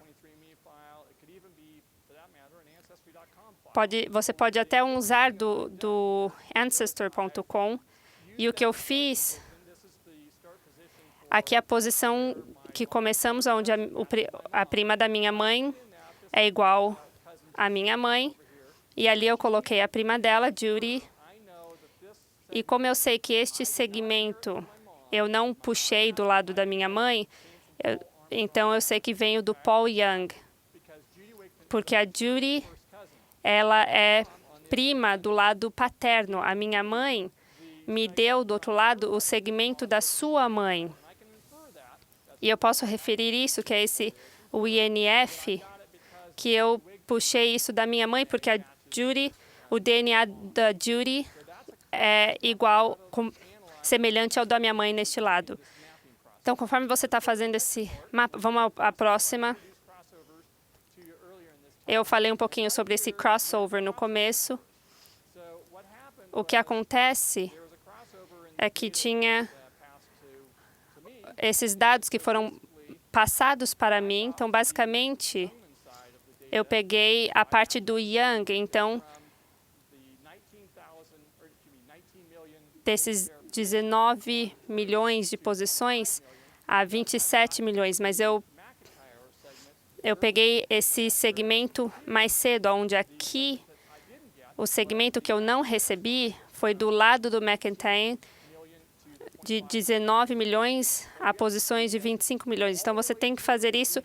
você pode até usar do Ancestor.com. E o que eu fiz, aqui é a posição que começamos, onde a prima da minha mãe é igual à minha mãe. E ali eu coloquei a prima dela, Judy. E como eu sei que este segmento eu não puxei do lado da minha mãe, então eu sei que veio do Paul Young. Porque a Judy, ela é prima do lado paterno. A minha mãe me deu, do outro lado, o segmento da sua mãe. E eu posso referir isso, que é o INF, que eu puxei isso da minha mãe, porque a Judy, o DNA da Judy é semelhante ao da minha mãe neste lado. Então, conforme você está fazendo esse mapa, vamos à próxima. Eu falei um pouquinho sobre esse crossover no começo. O que acontece é que tinha esses dados que foram passados para mim. Então, basicamente, eu peguei a parte do Young. Então, desses 19 milhões de posições a 27 milhões. Mas eu peguei esse segmento mais cedo, onde aqui o segmento que eu não recebi foi do lado do McIntyre, de 19 milhões a posições de 25 milhões. Então, você tem que fazer isso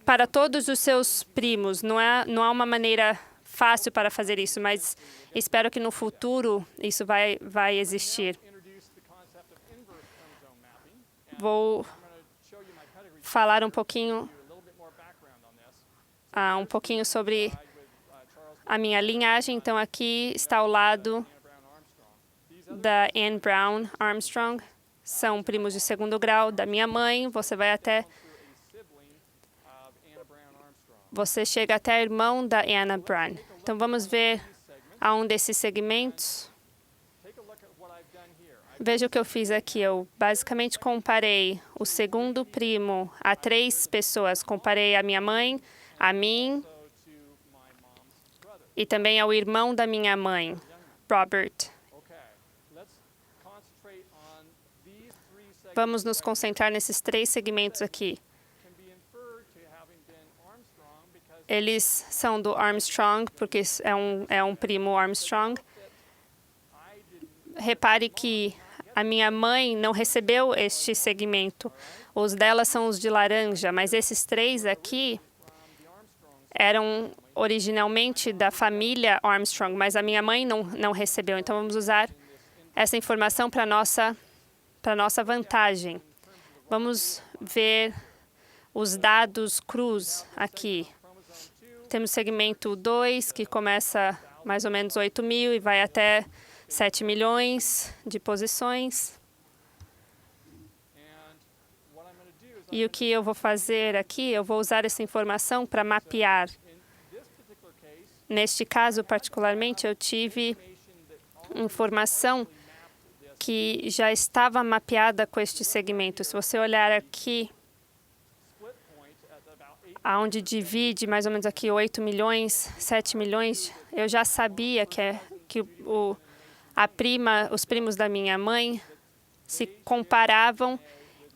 para todos os seus primos. Não há uma maneira fácil para fazer isso, mas espero que no futuro isso vai existir. Vou falar um pouquinho sobre a minha linhagem. Então, aqui está ao lado da Anne Brown Armstrong. São primos de segundo grau da minha mãe. Você chega até irmão da Anna Brown. Então, vamos ver a um desses segmentos. Veja o que eu fiz aqui. Eu basicamente comparei o segundo primo a 3 pessoas. Comparei a minha mãe, a mim e também ao irmão da minha mãe, Robert. Vamos nos concentrar nesses 3 segmentos aqui. Eles são do Armstrong, porque é um primo Armstrong. Repare que a minha mãe não recebeu este segmento. Os dela são os de laranja, mas esses 3 aqui eram originalmente da família Armstrong, mas a minha mãe não recebeu. Então, vamos usar essa informação para nossa vantagem. Vamos ver os dados crus aqui. Temos segmento 2, que começa mais ou menos 8 mil e vai até 7 milhões de posições. E o que eu vou fazer aqui, eu vou usar essa informação para mapear. Neste caso, particularmente, eu tive informação que já estava mapeada com este segmento. Se você olhar aqui, aonde divide mais ou menos aqui 8 milhões, 7 milhões, eu já sabia que os primos da minha mãe se comparavam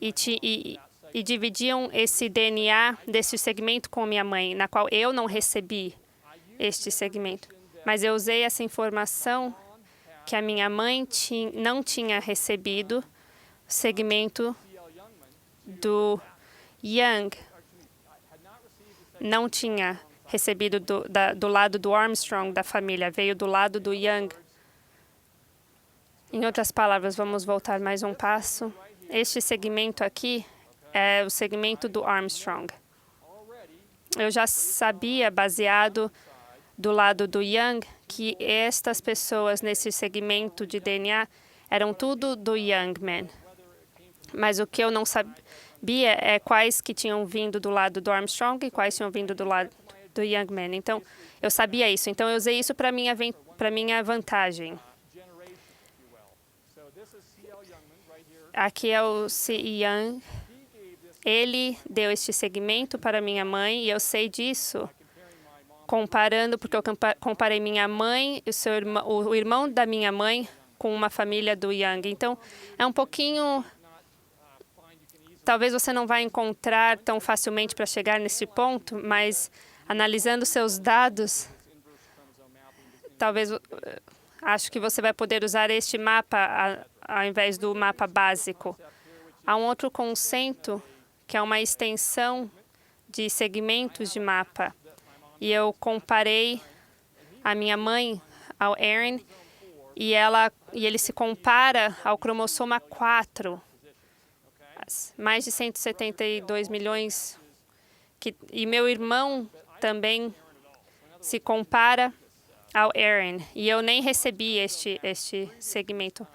e dividiam esse DNA desse segmento com minha mãe, na qual eu não recebi este segmento. Mas eu usei essa informação que a minha mãe não tinha recebido, segmento do Young. Não tinha recebido do lado do Armstrong da família, veio do lado do Young. Em outras palavras, vamos voltar mais um passo. Este segmento aqui é o segmento do Armstrong. Eu já sabia, baseado do lado do Young, que estas pessoas nesse segmento de DNA eram tudo do Young Man. Mas o que eu não sabia é quais que tinham vindo do lado do Armstrong e quais tinham vindo do lado do Young Man. Então, eu sabia isso. Então, eu usei isso para minha vantagem. Aqui é o C. Young. Ele deu este segmento para minha mãe e eu sei disso comparando, porque eu comparei minha mãe e o irmão da minha mãe com uma família do Young. Então, é um pouquinho... Talvez você não vai encontrar tão facilmente para chegar nesse ponto, mas analisando seus dados, talvez acho que você vai poder usar este mapa ao invés do mapa básico. Há um outro conceito que é uma extensão de segmentos de mapa. E eu comparei a minha mãe ao Aaron e ele se compara ao cromossoma 4. Mais de 172 milhões. E meu irmão também se compara ao Aaron. E eu nem recebi este segmento.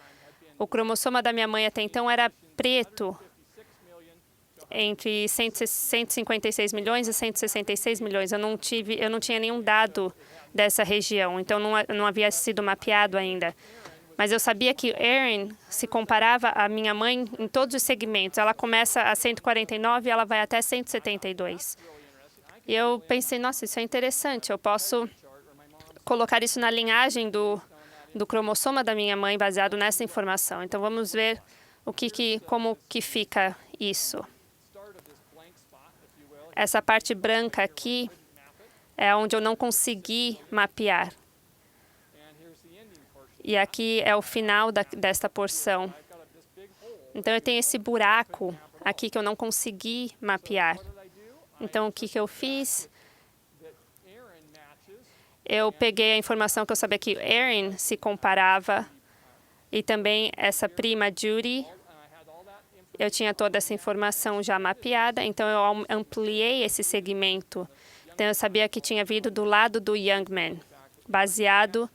O cromossoma da minha mãe até então era preto, entre 156 milhões e 166 milhões. Eu não tinha nenhum dado dessa região, então não havia sido mapeado ainda. Mas eu sabia que Erin se comparava à minha mãe em todos os segmentos. Ela começa a 149 e ela vai até 172. E eu pensei, nossa, isso é interessante. Eu posso colocar isso na linhagem do cromossoma da minha mãe baseado nessa informação. Então, vamos ver como que fica isso. Essa parte branca aqui é onde eu não consegui mapear. E aqui é o final desta porção. Então, eu tenho esse buraco aqui que eu não consegui mapear. Então, o que eu fiz? Eu peguei a informação que eu sabia que Erin se comparava e também essa prima Judy. Eu tinha toda essa informação já mapeada, então eu ampliei esse segmento. Então, eu sabia que tinha vindo do lado do Young Man, baseado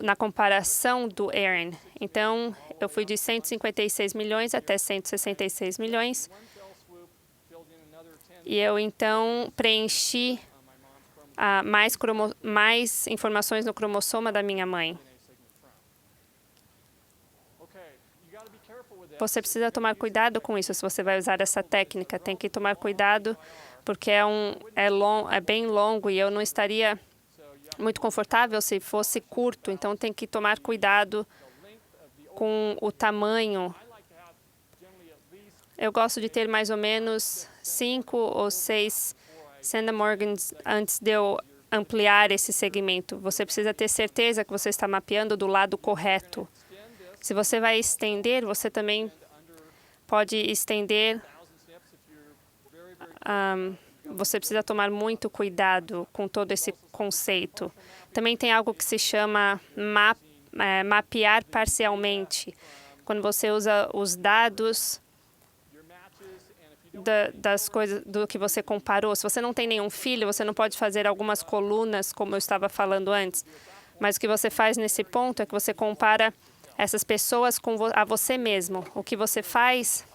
na comparação do Aaron. Então, eu fui de 156 milhões até 166 milhões. E eu, então, preenchi mais informações no cromossoma da minha mãe. Você precisa tomar cuidado com isso se você vai usar essa técnica. Tem que tomar cuidado porque é bem longo e eu não estaria muito confortável se fosse curto. Então, tem que tomar cuidado com o tamanho. Eu gosto de ter mais ou menos 5 ou 6 centimorgans antes de eu ampliar esse segmento. Você precisa ter certeza que você está mapeando do lado correto. Se você vai estender, você também pode estender. Você precisa tomar muito cuidado com todo esse conceito. Também tem algo que se chama mapear parcialmente. Quando você usa os dados das coisas do que você comparou. Se você não tem nenhum filho, você não pode fazer algumas colunas, como eu estava falando antes. Mas o que você faz nesse ponto é que você compara essas pessoas a você mesmo. O que você faz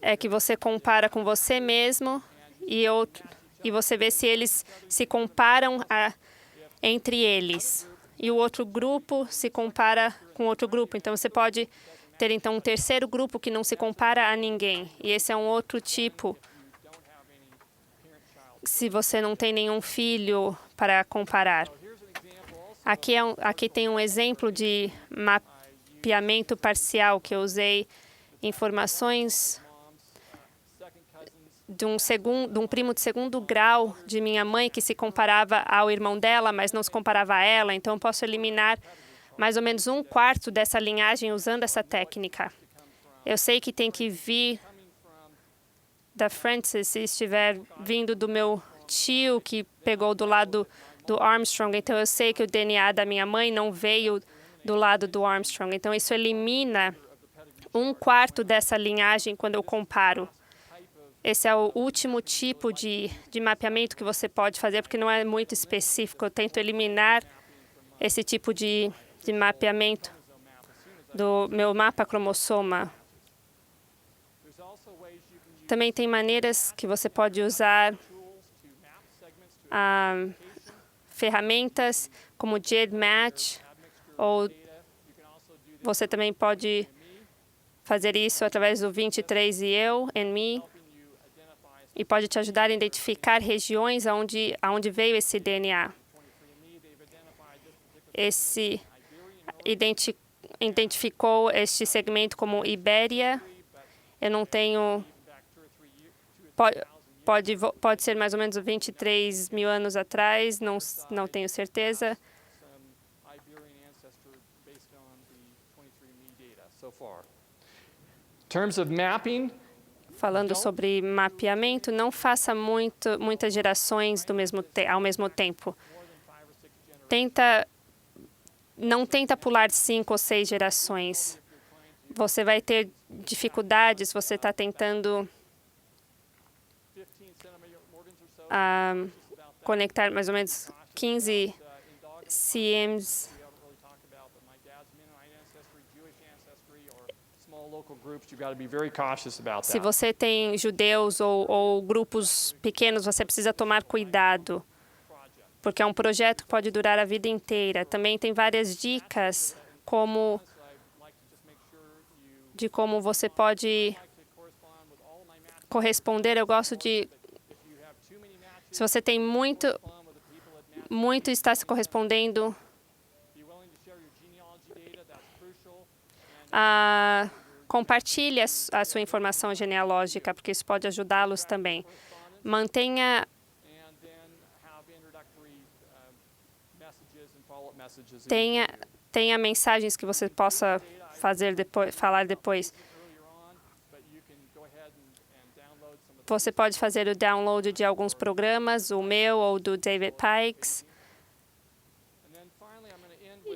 é que você compara com você mesmo e você vê se eles se comparam entre eles. E o outro grupo se compara com outro grupo. Então, você pode ter então um terceiro grupo que não se compara a ninguém. E esse é um outro tipo, se você não tem nenhum filho para comparar. Aqui tem um exemplo de mapeamento parcial que eu usei informações de um primo de segundo grau de minha mãe que se comparava ao irmão dela, mas não se comparava a ela. Então, eu posso eliminar mais ou menos 1/4 dessa linhagem usando essa técnica. Eu sei que tem que vir da Frances se estiver vindo do meu tio que pegou do lado do Armstrong. Então, eu sei que o DNA da minha mãe não veio do lado do Armstrong. Então, isso elimina 1/4 dessa linhagem quando eu comparo. Esse é o último tipo de mapeamento que você pode fazer, porque não é muito específico. Eu tento eliminar esse tipo de mapeamento do meu mapa cromossoma. Também tem maneiras que você pode usar ferramentas como GEDmatch, ou você também pode fazer isso através do 23andMe and Me, e pode te ajudar a identificar regiões aonde veio esse DNA. Esse identificou este segmento como Ibéria. Eu não tenho... Pode ser mais ou menos 23 mil anos atrás, não tenho certeza.
In terms of mapping,
Falando sobre mapeamento, não faça muitas gerações ao mesmo tempo. Não tenta pular 5 ou 6 gerações. Você vai ter dificuldades, você está tentando conectar mais ou menos 15 CMs. Se você tem judeus ou grupos pequenos, você precisa tomar cuidado, porque é um projeto que pode durar a vida inteira. Também tem várias dicas de como você pode corresponder. Eu gosto de... Se você tem muito está se correspondendo, compartilhe a sua informação genealógica, porque isso pode ajudá-los também. Mantenha... Tenha mensagens que você possa falar depois. Você pode fazer o download de alguns programas, o meu ou do David Pikes.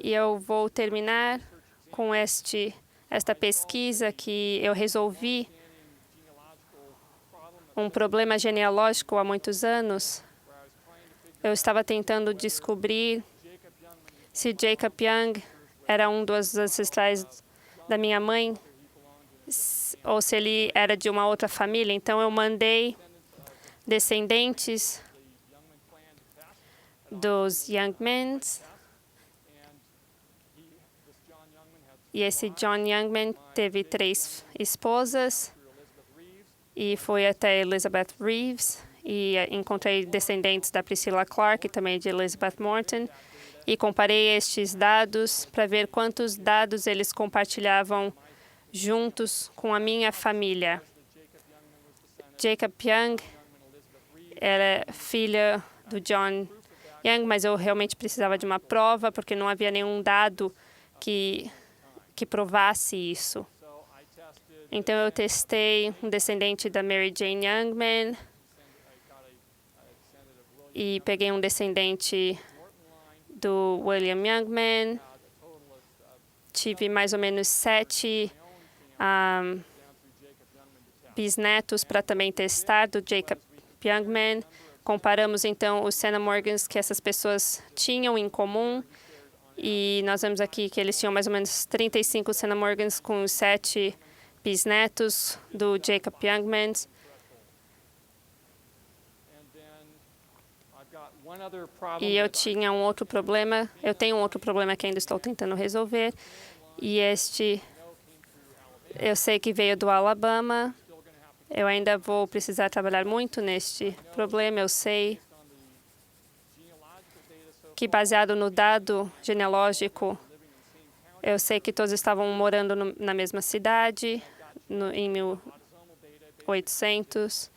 E eu vou terminar com esta pesquisa que eu resolvi um problema genealógico há muitos anos. Eu estava tentando descobrir se Jacob Young era um dos ancestrais da minha mãe ou se ele era de uma outra família. Então, eu mandei descendentes dos Youngmans. E esse John Youngman teve 3 esposas e foi até Elizabeth Reeves. E encontrei descendentes da Priscilla Clark e também de Elizabeth Morton. E comparei estes dados para ver quantos dados eles compartilhavam juntos com a minha família. Jacob Young era filha do John Young, mas eu realmente precisava de uma prova, porque não havia nenhum dado que provasse isso. Então, eu testei um descendente da Mary Jane Youngman e peguei um descendente do William Youngman. Tive mais ou menos 7 bisnetos para também testar do Jacob Youngman. Comparamos, então, os Senna Morgans que essas pessoas tinham em comum. E nós vemos aqui que eles tinham mais ou menos 35 Senna Morgans com os 7 bisnetos do Jacob Youngman. E eu tinha um outro problema, eu tenho um outro problema que ainda estou tentando resolver. E eu sei que veio do Alabama. Eu ainda vou precisar trabalhar muito neste problema, eu sei que baseado no dado genealógico, eu sei que todos estavam morando na mesma cidade em 1800.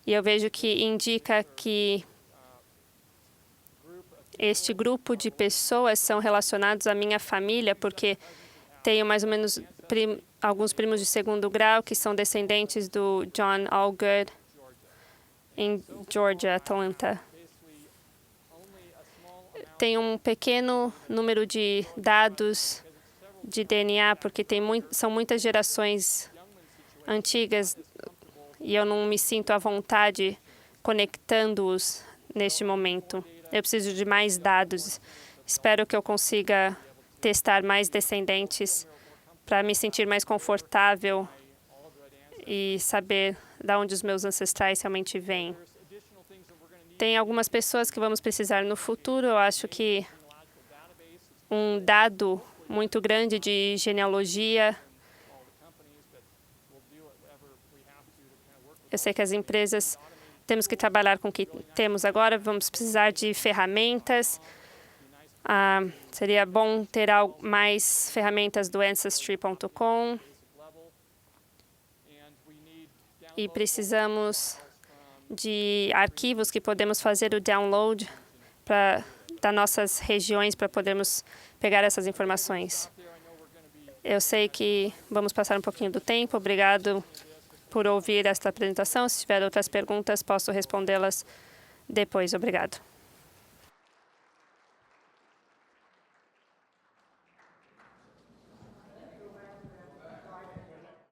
E eu vejo que indica que este grupo de pessoas são relacionados à minha família, porque tenho mais ou menos alguns primos de segundo grau que são descendentes do John Allgood em Georgia, Atlanta. Tem um pequeno número de dados de DNA, porque são muitas gerações antigas e eu não me sinto à vontade conectando-os neste momento. Eu preciso de mais dados. Espero que eu consiga testar mais descendentes para me sentir mais confortável e saber de onde os meus ancestrais realmente vêm. Tem algumas pessoas que vamos precisar no futuro. Eu acho que um dado muito grande de genealogia. Eu sei que as empresas temos que trabalhar com o que temos agora. Vamos precisar de ferramentas. Seria bom ter mais ferramentas do Ancestry.com. E precisamos de arquivos que podemos fazer o download das nossas regiões para podermos pegar essas informações. Eu sei que vamos passar um pouquinho do tempo. Obrigado por ouvir esta apresentação. Se tiver outras perguntas, posso respondê-las depois. Obrigado.